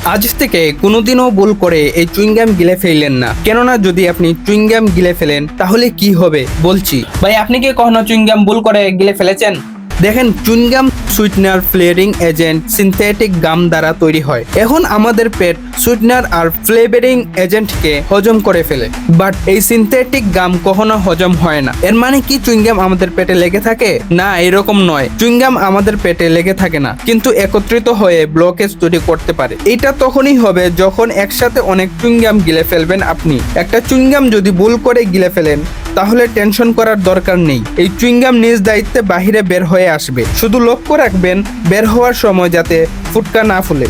আজ থেকে কোনোদিনও ভুল করে এই চুইংগাম গিলে ফেললেন না, কেননা যদি আপনি চুইংগাম গিলে ফেলেন তাহলে কি হবে বলছি। ভাই আপনি কি কখনো চুইংগাম ভুল করে গিলে ফেলেছেন? দেখেন, chewing gum sweetener, flavouring agent, synthetic gum দ্বারা তৈরি হয়। এখন আমাদের পেট সুইটনার আর ফ্লেভারিং এজেন্টকে হজম করে ফেলে, বাট এই সিনথেটিক গাম কখনো হজম হয় না। এর মানে কি চুইংগাম আমাদের পেটে লেগে থাকে? না, এরকম নয়। চুইংগাম আমাদের পেটে লেগে থাকে না, কিন্তু একত্রিত হয়ে ব্লকেজ তৈরি করতে পারে। এটা তখনই হবে যখন একসাথে অনেক চুইংগাম গিলে ফেলবেন আপনি। একটা চুইংগাম যদি ভুল করে গিলে ফেলেন তাহলে টেনশন করার দরকার নেই। এই চুইংগাম নিজ দায়িত্বে বাহিরে বের হয়ে আসবে। শুধু লক্ষ্য রাখবেন বের হওয়ার সময় যাতে ফুটকা না ফুলে।